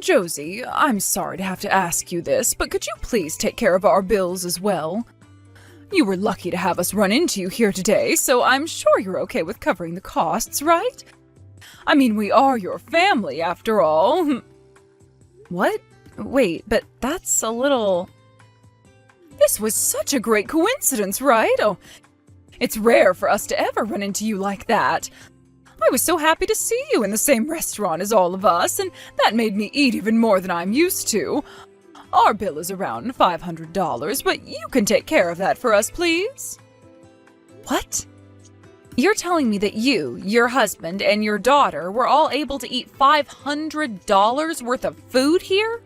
Josie, I'm sorry to have to ask you this, but could you please take care of our bills as well? You were lucky to have us run into you here today, so I'm sure you're okay with covering the costs, right? I mean, we are your family, after all. What? Wait, but that's a little... This was such a great coincidence, right? Oh, it's rare for us to ever run into you like that. I was so happy to see you in the same restaurant as all of us, and that made me eat even more than I'm used to. Our bill is around $500, but you can take care of that for us, please. What? You're telling me that you, your husband, and your daughter were all able to eat $500 worth of food here?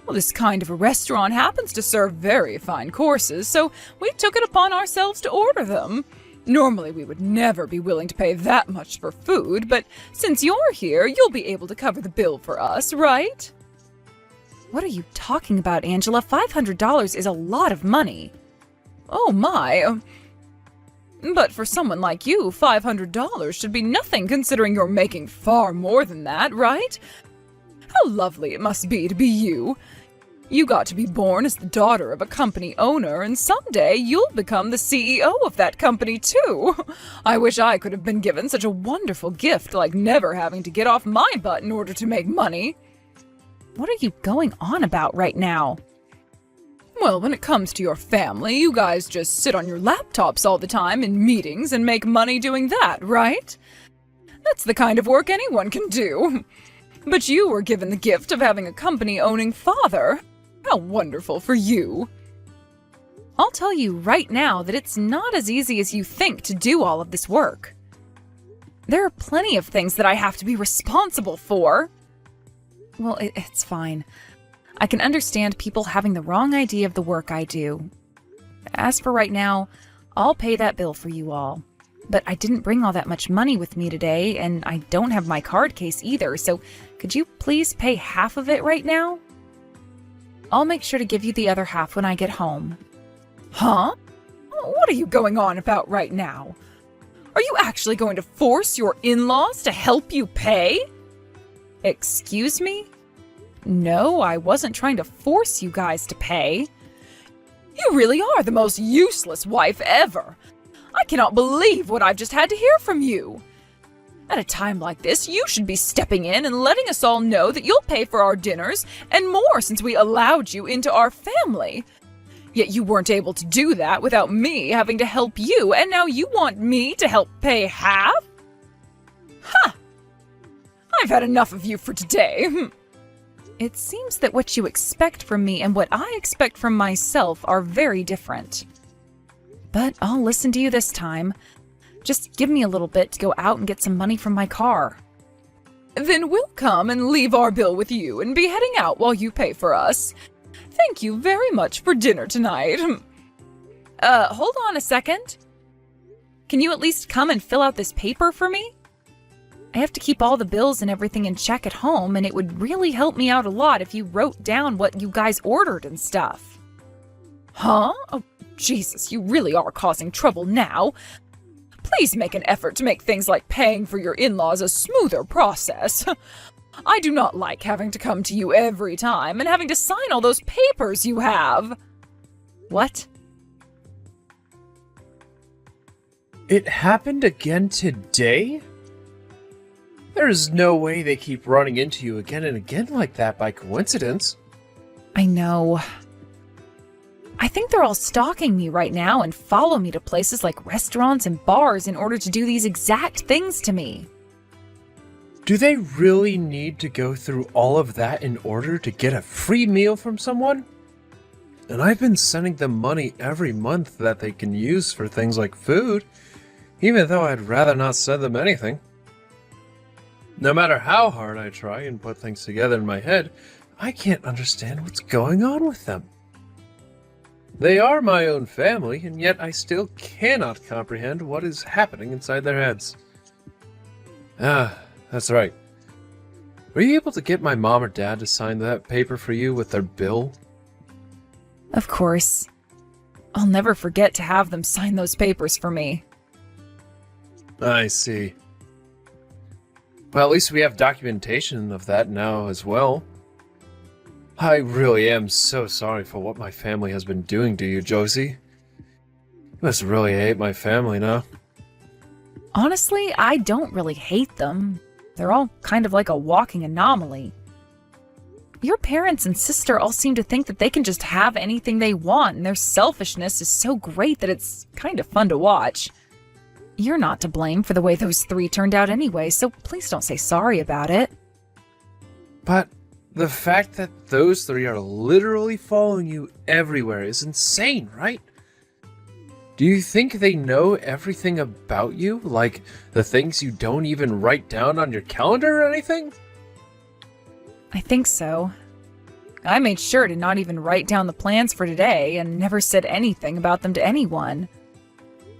Well, this kind of a restaurant happens to serve very fine courses, so we took it upon ourselves to order them. Normally, we would never be willing to pay that much for food, but since you're here, you'll be able to cover the bill for us, right? What are you talking about, Angela? $500 is a lot of money. Oh my. But for someone like you, $500 should be nothing considering you're making far more than that, right? How lovely it must be to be you. You got to be born as the daughter of a company owner, and someday you'll become the CEO of that company too. I wish I could have been given such a wonderful gift like never having to get off my butt in order to make money. What are you going on about right now? Well, when it comes to your family, you guys just sit on your laptops all the time in meetings and make money doing that, right? That's the kind of work anyone can do. But you were given the gift of having a company-owning father. How wonderful for you. I'll tell you right now that it's not as easy as you think to do all of this work. There are plenty of things that I have to be responsible for. Well, it's fine. I can understand people having the wrong idea of the work I do. As for right now, I'll pay that bill for you all. But I didn't bring all that much money with me today, and I don't have my card case either, so could you please pay half of it right now? I'll make sure to give you the other half when I get home. Huh? What are you going on about right now? Are you actually going to force your in-laws to help you pay? Excuse me? No, I wasn't trying to force you guys to pay. You really are the most useless wife ever. I cannot believe what I've just had to hear from you. At a time like this, you should be stepping in and letting us all know that you'll pay for our dinners and more since we allowed you into our family. Yet you weren't able to do that without me having to help you, and now you want me to help pay half? Ha! I've had enough of you for today. It seems that what you expect from me and what I expect from myself are very different. But I'll listen to you this time. Just give me a little bit to go out and get some money from my car. Then we'll come and leave our bill with you and be heading out while you pay for us. Thank you very much for dinner tonight. Hold on a second. Can you at least come and fill out this paper for me? I have to keep all the bills and everything in check at home, and it would really help me out a lot if you wrote down what you guys ordered and stuff. Huh? Oh, Jesus, you really are causing trouble now. Please make an effort to make things like paying for your in-laws a smoother process. I do not like having to come to you every time and having to sign all those papers you have. What? It happened again today? There's no way they keep running into you again and again like that by coincidence. I know. I think they're all stalking me right now and follow me to places like restaurants and bars in order to do these exact things to me. Do they really need to go through all of that in order to get a free meal from someone? And I've been sending them money every month that they can use for things like food, even though I'd rather not send them anything. No matter how hard I try and put things together in my head, I can't understand what's going on with them. They are my own family, and yet I still cannot comprehend what is happening inside their heads. Ah, that's right. Were you able to get my mom or dad to sign that paper for you with their bill? Of course. I'll never forget to have them sign those papers for me. I see. Well, at least we have documentation of that now as well. I really am so sorry for what my family has been doing to you, Josie. You must really hate my family now. Honestly, I don't really hate them. They're all kind of like a walking anomaly. Your parents and sister all seem to think that they can just have anything they want, and their selfishness is so great that it's kind of fun to watch. You're not to blame for the way those three turned out anyway, so please don't say sorry about it. But the fact that those three are literally following you everywhere is insane, right? Do you think they know everything about you? Like the things you don't even write down on your calendar or anything? I think so. I made sure to not even write down the plans for today and never said anything about them to anyone.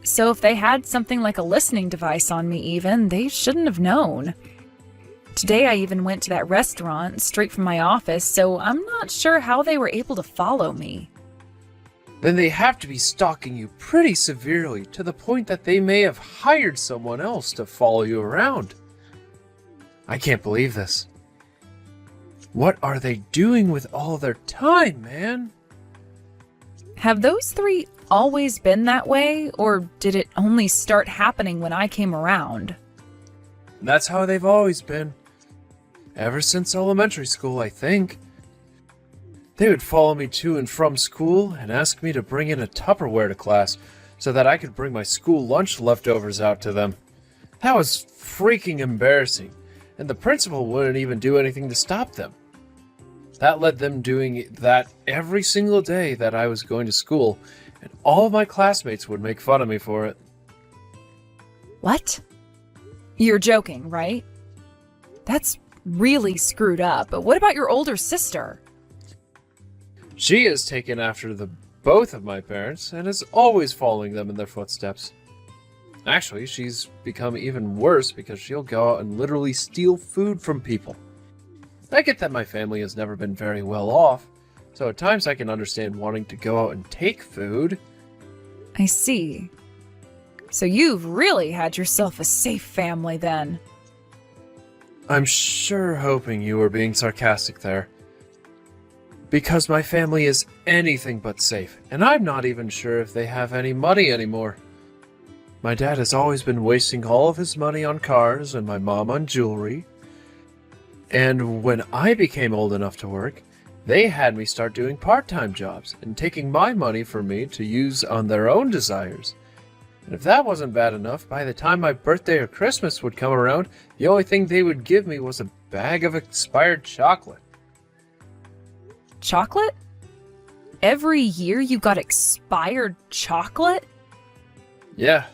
So if they had something like a listening device on me even, they shouldn't have known. Today I even went to that restaurant straight from my office, so I'm not sure how they were able to follow me. Then they have to be stalking you pretty severely to the point that they may have hired someone else to follow you around. I can't believe this. What are they doing with all their time, man? Have those three always been that way, or did it only start happening when I came around? That's how they've always been. Ever since elementary school, I think. They would follow me to and from school and ask me to bring in a Tupperware to class so that I could bring my school lunch leftovers out to them. That was freaking embarrassing, and the principal wouldn't even do anything to stop them. That led them doing that every single day that I was going to school, and all of my classmates would make fun of me for it. What? You're joking, right? That's really screwed up, but what about your older sister? She has taken after both of my parents and is always following them in their footsteps. Actually, she's become even worse because she'll go out and literally steal food from people. I get that my family has never been very well off, so at times I can understand wanting to go out and take food. I see. So you've really had yourself a safe family then. I'm sure hoping you were being sarcastic there. Because my family is anything but safe, and I'm not even sure if they have any money anymore. My dad has always been wasting all of his money on cars and my mom on jewelry. And when I became old enough to work, they had me start doing part-time jobs and taking my money for me to use on their own desires. And if that wasn't bad enough, by the time my birthday or Christmas would come around, the only thing they would give me was a bag of expired chocolate. Chocolate? Every year you got expired chocolate? Yeah.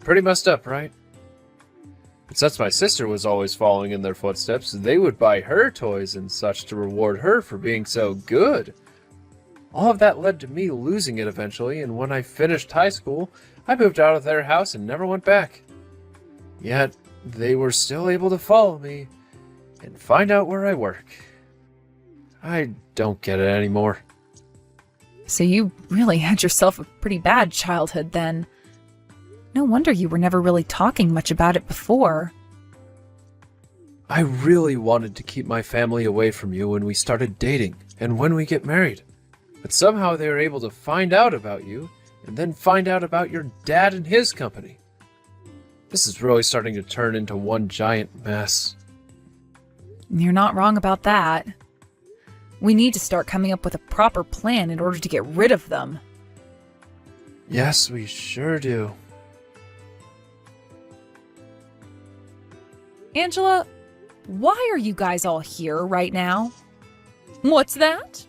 Pretty messed up, right? But since my sister was always following in their footsteps, they would buy her toys and such to reward her for being so good. All of that led to me losing it eventually, and when I finished high school, I moved out of their house and never went back. Yet, they were still able to follow me and find out where I work. I don't get it anymore. So you really had yourself a pretty bad childhood then. No wonder you were never really talking much about it before. I really wanted to keep my family away from you when we started dating and when we get married. But somehow they were able to find out about you and then find out about your dad and his company. This is really starting to turn into one giant mess. You're not wrong about that. We need to start coming up with a proper plan in order to get rid of them. Yes, we sure do. Angela, why are you guys all here right now? What's that?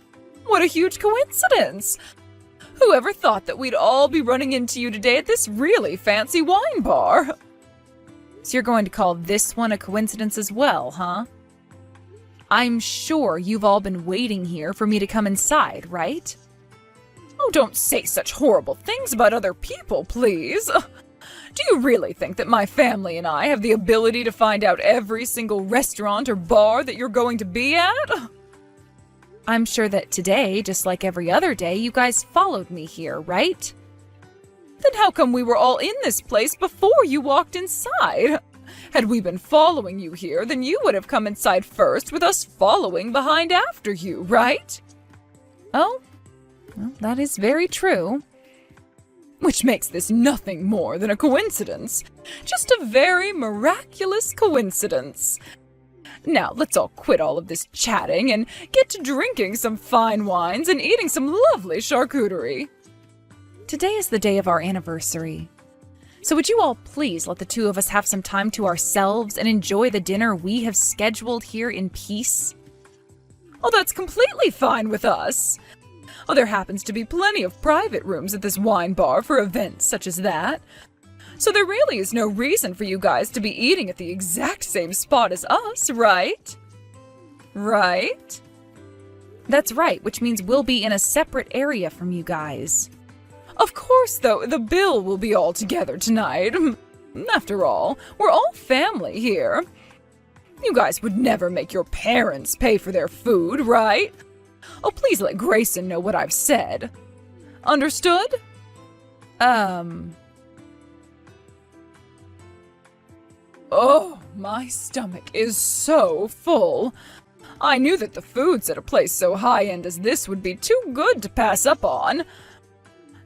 What a huge coincidence! Whoever thought that we'd all be running into you today at this really fancy wine bar? So you're going to call this one a coincidence as well, huh? I'm sure you've all been waiting here for me to come inside, right? Oh, don't say such horrible things about other people, please. Do you really think that my family and I have the ability to find out every single restaurant or bar that you're going to be at? I'm sure that today, just like every other day, you guys followed me here, right? Then how come we were all in this place before you walked inside? Had we been following you here, then you would have come inside first with us following behind after you, right? Oh, well, that is very true. Which makes this nothing more than a coincidence. Just a very miraculous coincidence. Now, let's all quit all of this chatting and get to drinking some fine wines and eating some lovely charcuterie. Today is the day of our anniversary. So would you all please let the two of us have some time to ourselves and enjoy the dinner we have scheduled here in peace? Oh, that's completely fine with us. Oh, there happens to be plenty of private rooms at this wine bar for events such as that. So there really is no reason for you guys to be eating at the exact same spot as us, right? Right? That's right, which means we'll be in a separate area from you guys. Of course, though, the bill will be all together tonight. After all, we're all family here. You guys would never make your parents pay for their food, right? Oh, please let Grayson know what I've said. Understood? Oh, my stomach is so full. I knew that the foods at a place so high-end as this would be too good to pass up on.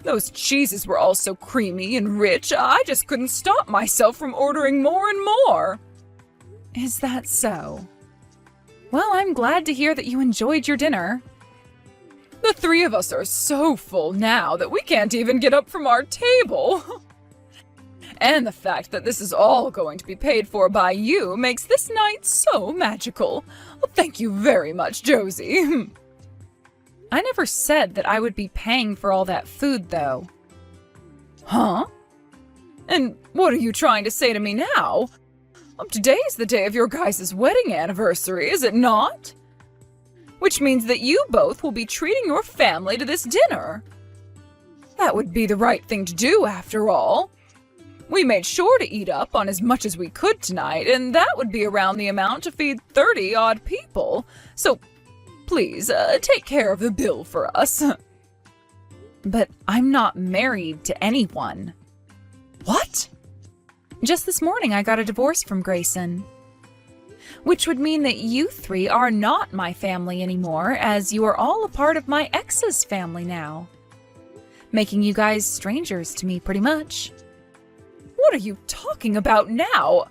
Those cheeses were all so creamy and rich, I just couldn't stop myself from ordering more and more. Is that so? Well, I'm glad to hear that you enjoyed your dinner. The three of us are so full now that we can't even get up from our table. And the fact that this is all going to be paid for by you makes this night so magical. Well, thank you very much, Josie. I never said that I would be paying for all that food, though. Huh? And what are you trying to say to me now? Today is the day of your guys' wedding anniversary, is it not? Which means that you both will be treating your family to this dinner. That would be the right thing to do, after all. We made sure to eat up on as much as we could tonight, and that would be around the amount to feed 30-odd people. So, please, take care of the bill for us. But I'm not married to anyone. What? Just this morning I got a divorce from Grayson. Which would mean that you three are not my family anymore, as you are all a part of my ex's family now. Making you guys strangers to me, pretty much. What are you talking about now?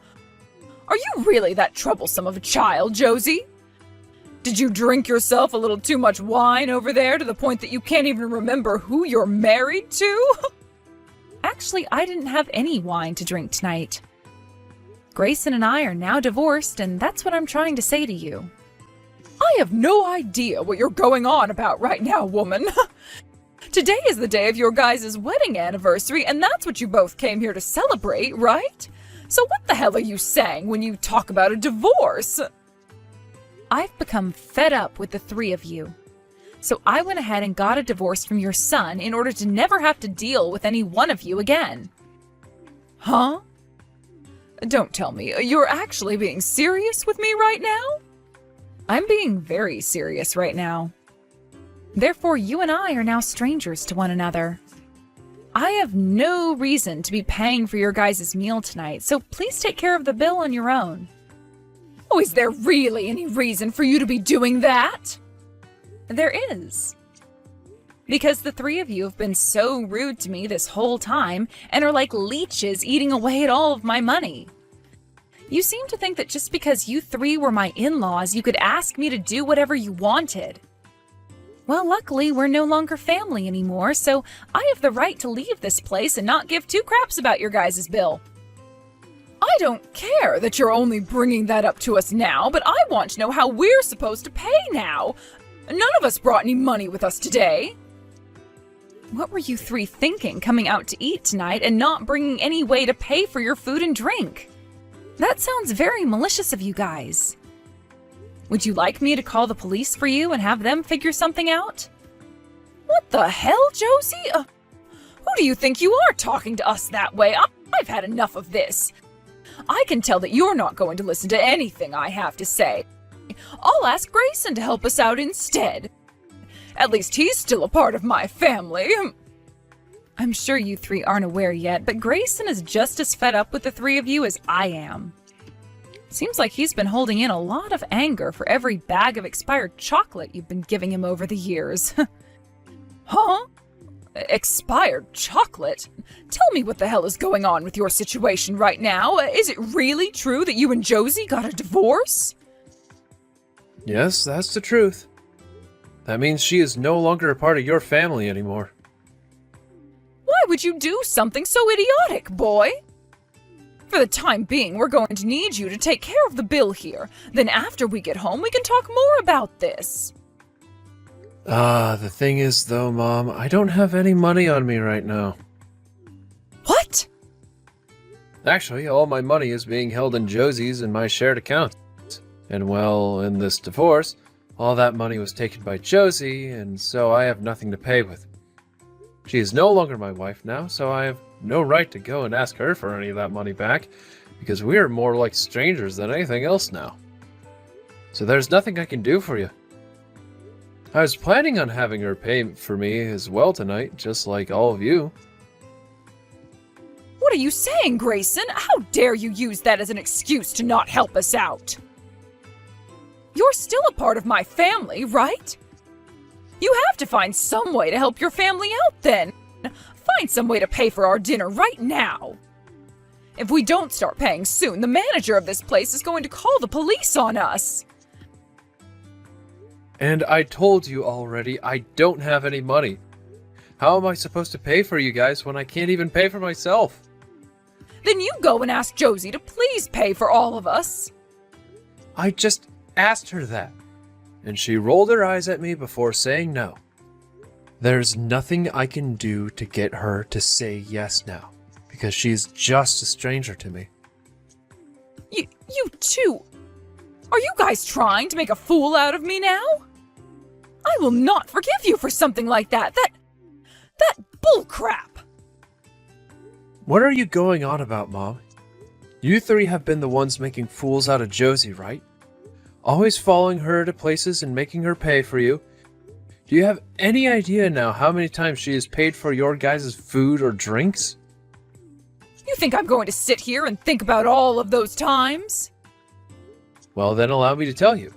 Are you really that troublesome of a child, Josie? Did you drink yourself a little too much wine over there to the point that you can't even remember who you're married to? Actually, I didn't have any wine to drink tonight. Grayson and I are now divorced, and that's what I'm trying to say to you. I have no idea what you're going on about right now, woman. Today is the day of your guys' wedding anniversary, and that's what you both came here to celebrate, right? So what the hell are you saying when you talk about a divorce? I've become fed up with the three of you. So I went ahead and got a divorce from your son in order to never have to deal with any one of you again. Huh? Don't tell me, you're actually being serious with me right now? I'm being very serious right now. Therefore, you and I are now strangers to one another. I have no reason to be paying for your guys' meal tonight, so please take care of the bill on your own. Oh, is there really any reason for you to be doing that? There is. Because the three of you have been so rude to me this whole time and are like leeches eating away at all of my money. You seem to think that just because you three were my in-laws, you could ask me to do whatever you wanted. Well, luckily, we're no longer family anymore, so I have the right to leave this place and not give two craps about your guys' bill. I don't care that you're only bringing that up to us now, but I want to know how we're supposed to pay now. None of us brought any money with us today. What were you three thinking coming out to eat tonight and not bringing any way to pay for your food and drink? That sounds very malicious of you guys. Would you like me to call the police for you and have them figure something out? What the hell, Josie? Who do you think you are talking to us that way? I've had enough of this. I can tell that you're not going to listen to anything I have to say. I'll ask Grayson to help us out instead. At least he's still a part of my family. I'm sure you three aren't aware yet, but Grayson is just as fed up with the three of you as I am. Seems like he's been holding in a lot of anger for every bag of expired chocolate you've been giving him over the years. Huh? Expired chocolate? Tell me what the hell is going on with your situation right now. Is it really true that you and Josie got a divorce? Yes, that's the truth. That means she is no longer a part of your family anymore. Why would you do something so idiotic, boy? For the time being, we're going to need you to take care of the bill here. Then after we get home, we can talk more about this. The thing is though, Mom, I don't have any money on me right now. What? Actually, all my money is being held in Josie's and my shared accounts. And well, in this divorce, all that money was taken by Josie, and so I have nothing to pay with. She is no longer my wife now, so I have no right to go and ask her for any of that money back, because we are more like strangers than anything else now. So there's nothing I can do for you. I was planning on having her pay for me as well tonight, just like all of you. What are you saying, Grayson? How dare you use that as an excuse to not help us out? You're still a part of my family, right? You have to find some way to help your family out then. Find some way to pay for our dinner right now. If we don't start paying soon, the manager of this place is going to call the police on us. And I told you already, I don't have any money. How am I supposed to pay for you guys when I can't even pay for myself? Then you go and ask Josie to please pay for all of us. I just asked her that, and she rolled her eyes at me before saying no. There's nothing I can do to get her to say yes now, because she's just a stranger to me. You two, are you guys trying to make a fool out of me now? I will not forgive you for something like that. That bullcrap. What are you going on about, Mom? You three have been the ones making fools out of Josie, right? Always following her to places and making her pay for you. Do you have any idea now how many times she has paid for your guys' food or drinks? You think I'm going to sit here and think about all of those times? Well, then allow me to tell you.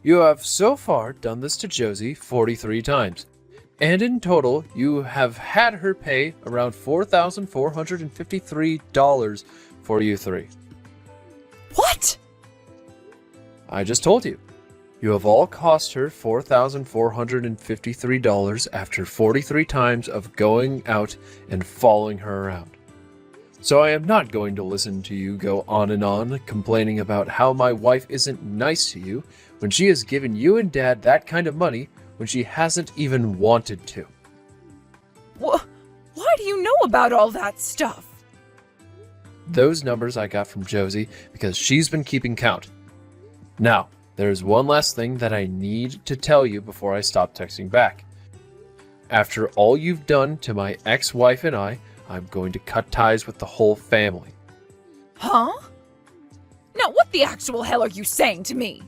You have so far done this to Josie 43 times. And in total, you have had her pay around $4,453 for you three. What? I just told you. You have all cost her $4,453 after 43 times of going out and following her around. So I am not going to listen to you go on and on complaining about how my wife isn't nice to you when she has given you and Dad that kind of money when she hasn't even wanted to. Why do you know about all that stuff? Those numbers I got from Josie because she's been keeping count. Now, there's one last thing that I need to tell you before I stop texting back. After all you've done to my ex-wife and I'm going to cut ties with the whole family. Huh? Now what the actual hell are you saying to me?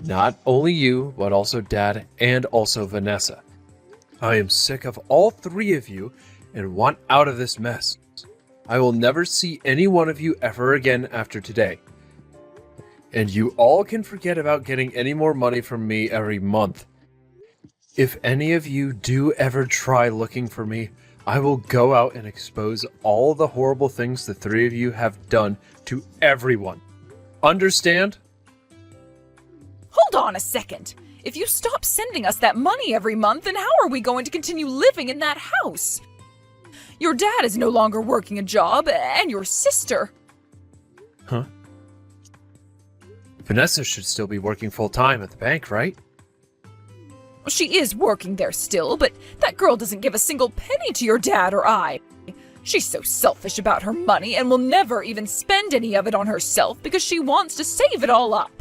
Not only you, but also Dad and also Vanessa. I am sick of all three of you and want out of this mess. I will never see any one of you ever again after today. And you all can forget about getting any more money from me every month. If any of you do ever try looking for me, I will go out and expose all the horrible things the three of you have done to everyone. Understand? Hold on a second. If you stop sending us that money every month, then how are we going to continue living in that house? Your dad is no longer working a job, and your sister. Huh? Vanessa should still be working full-time at the bank, right? She is working there still, but that girl doesn't give a single penny to your dad or I. She's so selfish about her money and will never even spend any of it on herself because she wants to save it all up.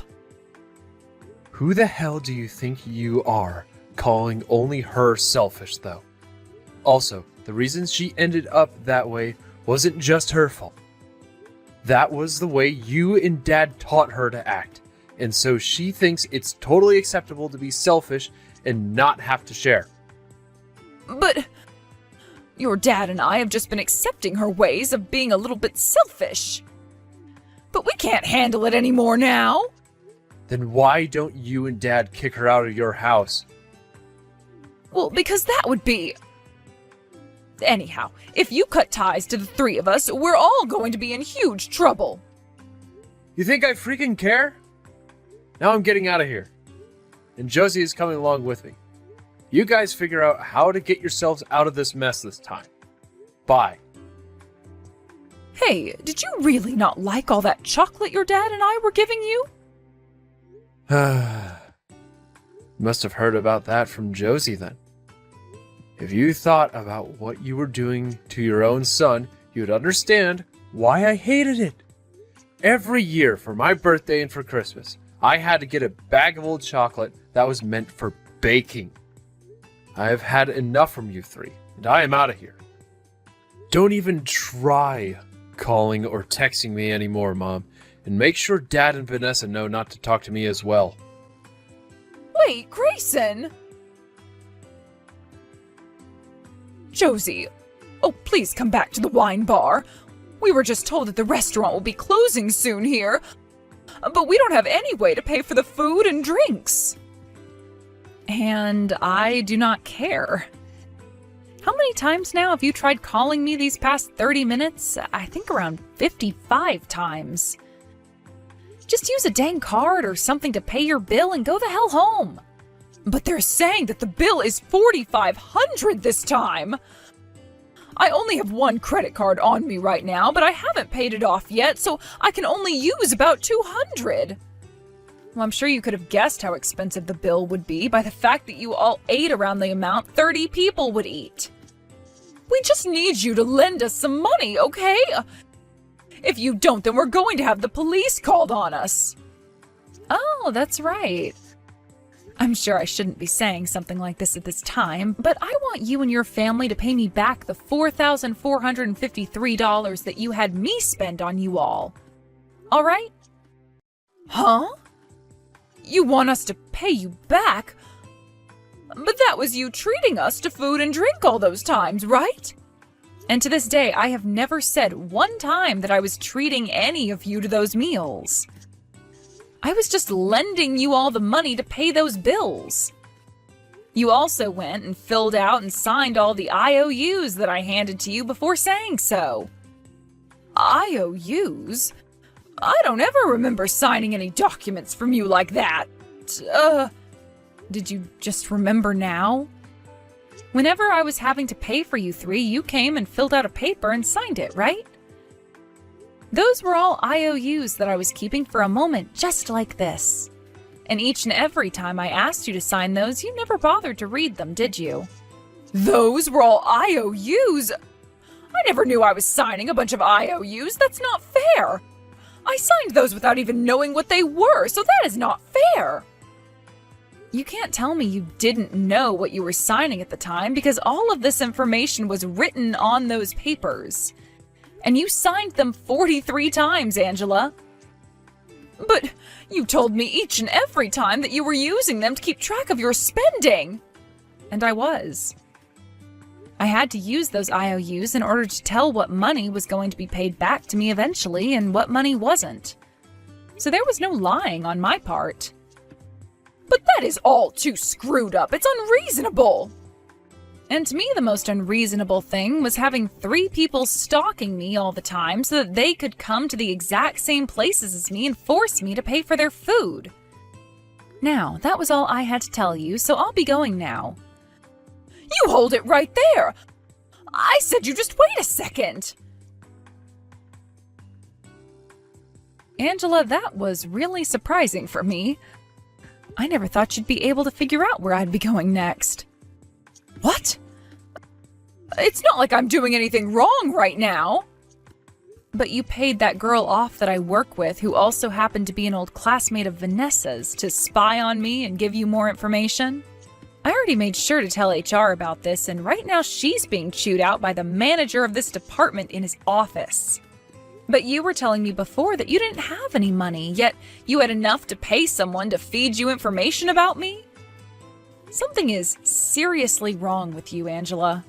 Who the hell do you think you are, calling only her selfish, though? Also, the reason she ended up that way wasn't just her fault. That was the way you and Dad taught her to act, and so she thinks it's totally acceptable to be selfish and not have to share. But your dad and I have just been accepting her ways of being a little bit selfish. But we can't handle it anymore now. Then why don't you and Dad kick her out of your house? Well, because that would be... Anyhow, if you cut ties to the three of us, we're all going to be in huge trouble. You think I freaking care? Now I'm getting out of here. And Josie is coming along with me. You guys figure out how to get yourselves out of this mess this time. Bye. Hey, did you really not like all that chocolate your dad and I were giving you? Must have heard about that from Josie then. If you thought about what you were doing to your own son, you'd understand why I hated it. Every year for my birthday and for Christmas, I had to get a bag of old chocolate that was meant for baking. I have had enough from you three, and I am out of here. Don't even try calling or texting me anymore, Mom, and make sure Dad and Vanessa know not to talk to me as well. Wait, Grayson! Josie, oh, please come back to the wine bar. We were just told that the restaurant will be closing soon here, but we don't have any way to pay for the food and drinks. And I do not care. How many times now have you tried calling me these past 30 minutes? I think around 55 times. Just use a dang card or something to pay your bill and go the hell home. But they're saying that the bill is $4,500 this time. I only have one credit card on me right now, but I haven't paid it off yet, so I can only use about $200. Well, I'm sure you could have guessed how expensive the bill would be by the fact that you all ate around the amount 30 people would eat. We just need you to lend us some money, okay? If you don't, then we're going to have the police called on us. Oh, that's right. I'm sure I shouldn't be saying something like this at this time, but I want you and your family to pay me back the $4,453 that you had me spend on you all. All right? Huh? You want us to pay you back? But that was you treating us to food and drink all those times, right? And to this day, I have never said one time that I was treating any of you to those meals. I was just lending you all the money to pay those bills. You also went and filled out and signed all the IOUs that I handed to you before saying so. IOUs? I don't ever remember signing any documents from you like that. Did you just remember now? Whenever I was having to pay for you three, you came and filled out a paper and signed it, right? Those were all IOUs that I was keeping for a moment just like this. And each and every time I asked you to sign those, you never bothered to read them, did you? Those were all IOUs? I never knew I was signing a bunch of IOUs. That's not fair. I signed those without even knowing what they were, so that is not fair. You can't tell me you didn't know what you were signing at the time because all of this information was written on those papers. And you signed them 43 times, Angela. But you told me each and every time that you were using them to keep track of your spending. And I was. I had to use those IOUs in order to tell what money was going to be paid back to me eventually and what money wasn't. So there was no lying on my part. But that is all too screwed up. It's unreasonable. And to me, the most unreasonable thing was having 3 people stalking me all the time so that they could come to the exact same places as me and force me to pay for their food. Now, that was all I had to tell you, so I'll be going now. You hold it right there! I said you just wait a second! Angela, that was really surprising for me. I never thought you'd be able to figure out where I'd be going next. What? It's not like I'm doing anything wrong right now. But you paid that girl off that I work with, who also happened to be an old classmate of Vanessa's, to spy on me and give you more information. I already made sure to tell HR about this, and right now she's being chewed out by the manager of this department in his office. But you were telling me before that you didn't have any money, yet you had enough to pay someone to feed you information about me? Something is seriously wrong with you, Angela.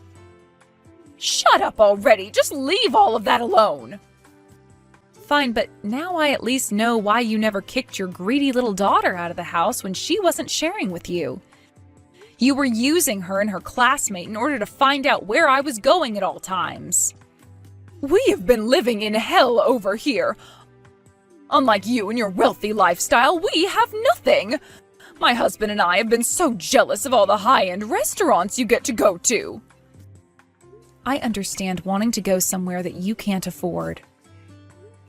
Shut up already! Just leave all of that alone! Fine, but now I at least know why you never kicked your greedy little daughter out of the house when she wasn't sharing with you. You were using her and her classmate in order to find out where I was going at all times. We have been living in hell over here. Unlike you and your wealthy lifestyle, we have nothing. My husband and I have been so jealous of all the high-end restaurants you get to go to. I understand wanting to go somewhere that you can't afford.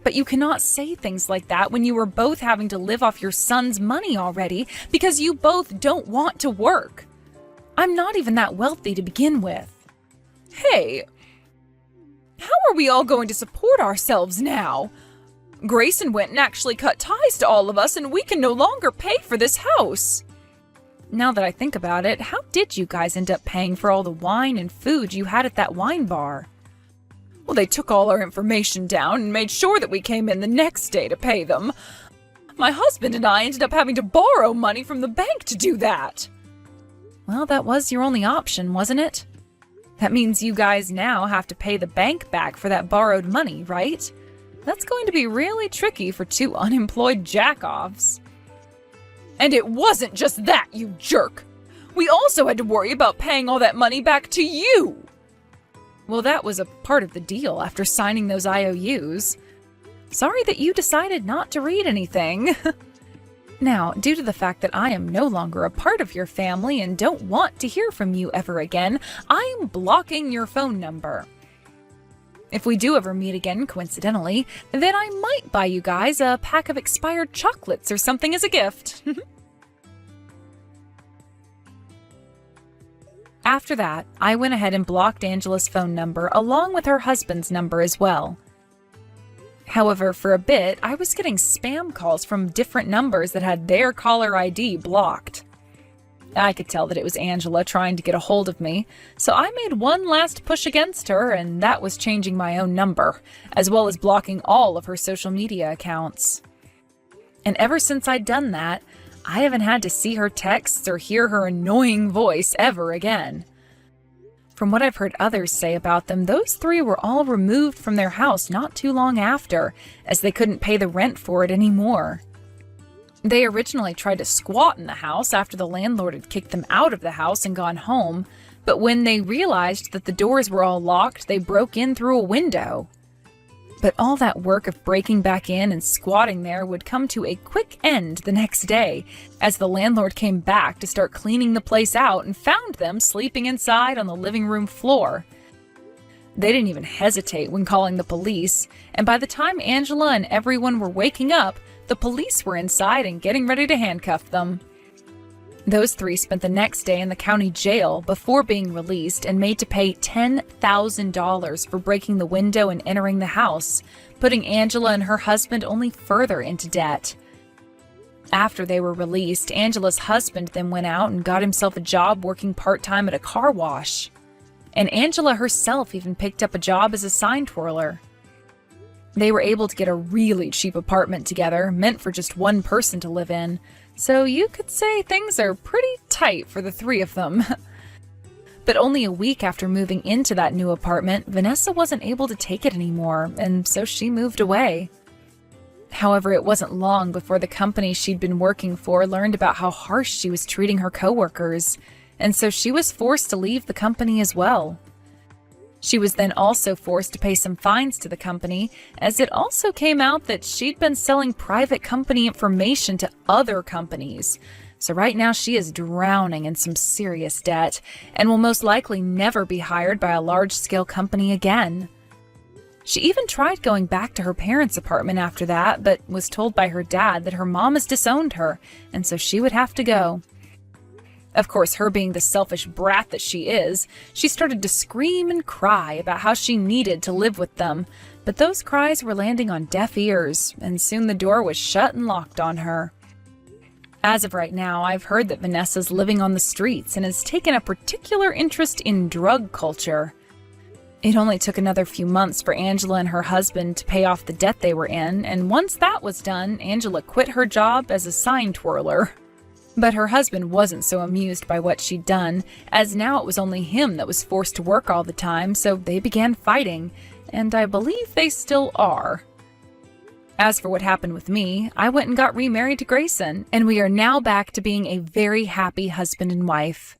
But you cannot say things like that when you are both having to live off your son's money already because you both don't want to work. I'm not even that wealthy to begin with. Hey, how are we all going to support ourselves now? Grayson went and actually cut ties to all of us, and we can no longer pay for this house. Now that I think about it, how did you guys end up paying for all the wine and food you had at that wine bar? Well, they took all our information down and made sure that we came in the next day to pay them. My husband and I ended up having to borrow money from the bank to do that. Well, that was your only option, wasn't it? That means you guys now have to pay the bank back for that borrowed money, right? That's going to be really tricky for two unemployed jack-offs. And it wasn't just that, you jerk! We also had to worry about paying all that money back to you! Well, that was a part of the deal after signing those IOUs. Sorry that you decided not to read anything. Now, due to the fact that I am no longer a part of your family and don't want to hear from you ever again, I'm blocking your phone number. If we do ever meet again, coincidentally, then I might buy you guys a pack of expired chocolates or something as a gift. After that, I went ahead and blocked Angela's phone number along with her husband's number as well. However, for a bit, I was getting spam calls from different numbers that had their caller ID blocked. I could tell that it was Angela trying to get a hold of me, so I made one last push against her, and that was changing my own number, as well as blocking all of her social media accounts. And ever since I'd done that, I haven't had to see her texts or hear her annoying voice ever again. From what I've heard others say about them, those three were all removed from their house not too long after, as they couldn't pay the rent for it anymore. They originally tried to squat in the house after the landlord had kicked them out of the house and gone home, but when they realized that the doors were all locked, they broke in through a window. But all that work of breaking back in and squatting there would come to a quick end the next day, as the landlord came back to start cleaning the place out and found them sleeping inside on the living room floor. They didn't even hesitate when calling the police, and by the time Angela and everyone were waking up, the police were inside and getting ready to handcuff them. Those three spent the next day in the county jail before being released and made to pay $10,000 for breaking the window and entering the house, putting Angela and her husband only further into debt. After they were released, Angela's husband then went out and got himself a job working part-time at a car wash. And Angela herself even picked up a job as a sign twirler. They were able to get a really cheap apartment together, meant for just one person to live in, so you could say things are pretty tight for the three of them. But only a week after moving into that new apartment, Vanessa wasn't able to take it anymore, and so she moved away. However, it wasn't long before the company she'd been working for learned about how harsh she was treating her coworkers, and so she was forced to leave the company as well. She was then also forced to pay some fines to the company, as it also came out that she'd been selling private company information to other companies. So right now she is drowning in some serious debt, and will most likely never be hired by a large-scale company again. She even tried going back to her parents' apartment after that, but was told by her dad that her mom has disowned her, and so she would have to go. Of course, her being the selfish brat that she is, she started to scream and cry about how she needed to live with them, but those cries were landing on deaf ears, and soon the door was shut and locked on her. As of right now, I've heard that Vanessa's living on the streets and has taken a particular interest in drug culture. It only took another few months for Angela and her husband to pay off the debt they were in, and once that was done, Angela quit her job as a sign twirler. But her husband wasn't so amused by what she'd done, as now it was only him that was forced to work all the time, so they began fighting, and I believe they still are. As for what happened with me, I went and got remarried to Grayson, and we are now back to being a very happy husband and wife.